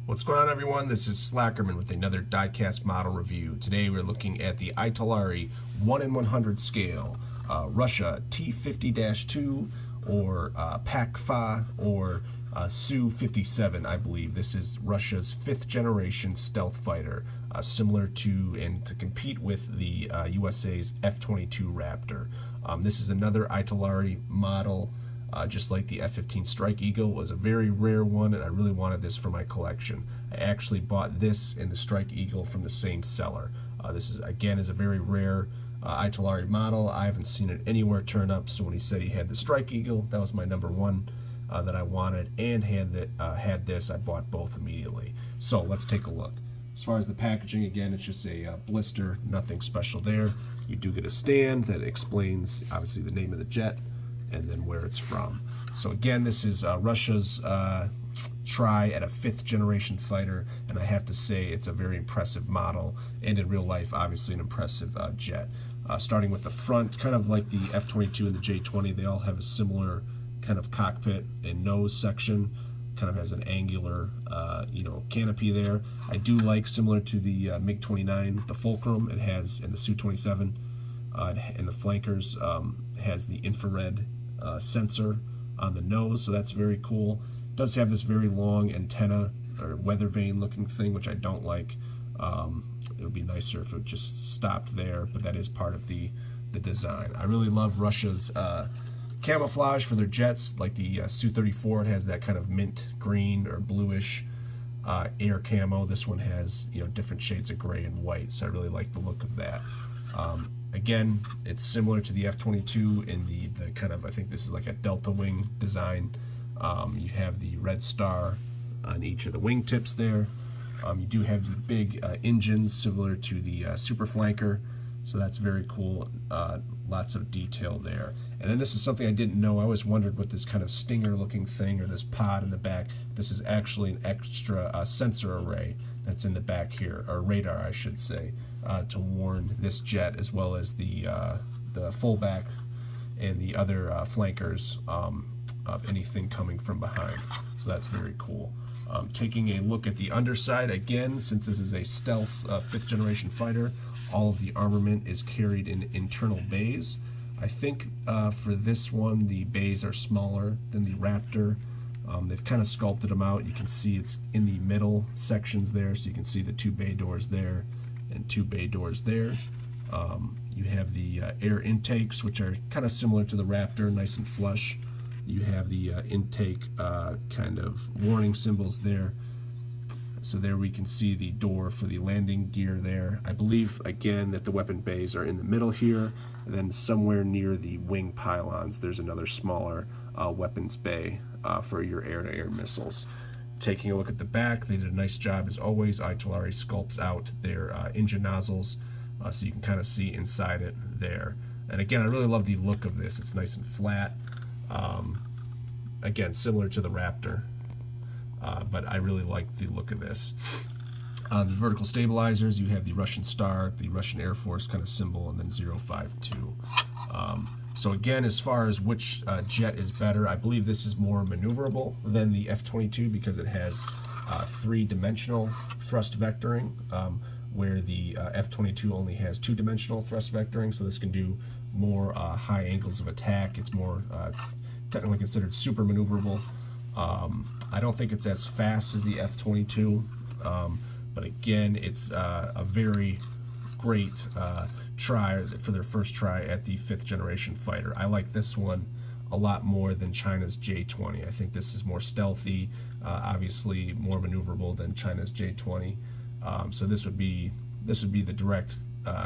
What's going on, everyone? This is Slackerman with another diecast model review. Today we're looking at the Italeri 1 in 100 scale, Russia T50-2 or PAK-FA or Su-57, I believe. This is Russia's 5th generation stealth fighter, similar to and to compete with the USA's F-22 Raptor. This is another Italeri model. Just like the F-15 Strike Eagle was a very rare one, and I really wanted this for my collection. I actually bought this and the Strike Eagle from the same seller. This is again is a very rare Italeri model. I haven't seen it anywhere turn up, so when he said he had the Strike Eagle, that was my number one that I wanted, and had this, I bought both immediately. So let's take a look. As far as the packaging, again, it's just a blister, nothing special there. You do get a stand that explains, obviously, the name of the jet and then where it's from. So again, this is Russia's try at a 5th generation fighter, and I have to say it's a very impressive model, and in real life, obviously an impressive jet. Starting with the front, kind of like the F-22 and the J-20, they all have a similar kind of cockpit and nose section. Kind of has an angular, canopy there. I do like, similar to the MiG-29, the fulcrum it has, and the Su-27, and the flankers has the infrared sensor on the nose, so that's very cool. It does have this very long antenna or weather vane looking thing, which I don't like. It would be nicer if it just stopped there, but that is part of the design. I really love Russia's camouflage for their jets, like the Su-34. It has that kind of mint green or bluish air camo. This one has different shades of gray and white, so I really like the look of that. Again, it's similar to the F-22 in the kind of, I think this is like a delta wing design. You have the red star on each of the wing tips there. You do have the big engines similar to the Super Flanker, so that's very cool. Lots of detail there. And then this is something I didn't know. I always wondered what this kind of stinger looking thing or this pod in the back. This is actually an extra sensor array that's in the back here, or radar I should say, to warn this jet as well as the fullback and the other flankers of anything coming from behind. So that's very cool. Taking a look at the underside, again, since this is a stealth 5th generation fighter, all of the armament is carried in internal bays. I think for this one, the bays are smaller than the Raptor. They've kind of sculpted them out. You can see it's in the middle sections there, so you can see the 2 bay doors there and 2 bay doors there. You have the air intakes, which are kind of similar to the Raptor, nice and flush. You have the intake kind of warning symbols there. So there we can see the door for the landing gear there. I believe, again, that the weapon bays are in the middle here, and then somewhere near the wing pylons, there's another smaller weapons bay for your air-to-air missiles. Taking a look at the back, they did a nice job, as always. Italeri sculpts out their engine nozzles, so you can kind of see inside it there. And again, I really love the look of this. It's nice and flat. Again, similar to the Raptor. But I really like the look of this. The vertical stabilizers, you have the Russian star, the Russian Air Force kind of symbol, and then 052. So again, as far as which jet is better, I believe this is more maneuverable than the F-22 because it has 3-dimensional thrust vectoring, where the F-22 only has 2-dimensional thrust vectoring, so this can do more high angles of attack. It's more, it's technically considered super maneuverable. I don't think it's as fast as the F-22, but again, it's a very great try for their first try at the 5th generation fighter. I like this one a lot more than China's J-20. I think this is more stealthy, obviously more maneuverable than China's J-20. So this would be the direct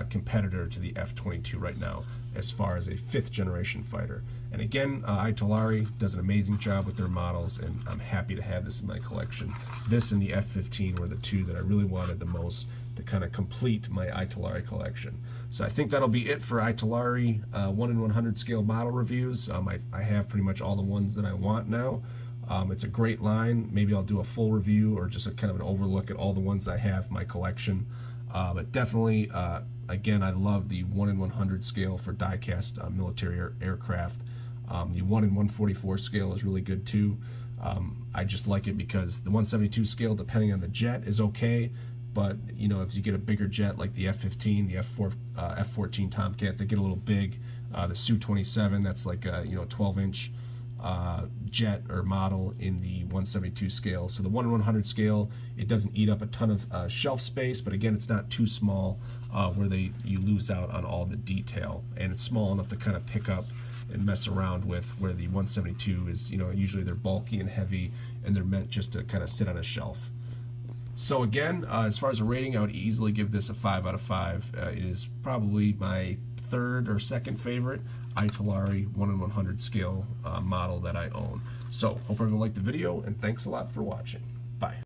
competitor to the F-22 right now as far as a 5th generation fighter. And again, Italeri does an amazing job with their models, and I'm happy to have this in my collection. This and the F-15 were the 2 that I really wanted the most to kind of complete my Italeri collection. So I think that'll be it for Italeri 1 in 100 scale model reviews. I have pretty much all the ones that I want now. It's a great line. Maybe I'll do a full review or just a kind of an overlook at all the ones I have in my collection. But definitely, again, I love the 1 in 100 scale for die-cast military aircraft. The 1 in 144 scale is really good too. I just like it because the 172 scale, depending on the jet, is okay. But you know, if you get a bigger jet like the F-15, the F-14 Tomcat, they get a little big. The Su-27, that's like a 12-inch jet or model in the 172 scale. So the 1/100 scale, it doesn't eat up a ton of shelf space, but again, it's not too small where you lose out on all the detail, and it's small enough to kind of pick up and mess around with, where the 172 is, usually they're bulky and heavy, and they're meant just to kind of sit on a shelf. So again, as far as a rating, I would easily give this a 5 out of 5. It is probably my third or second favorite Italeri 1/100 scale model that I own. So hope everyone liked the video, and thanks a lot for watching. Bye.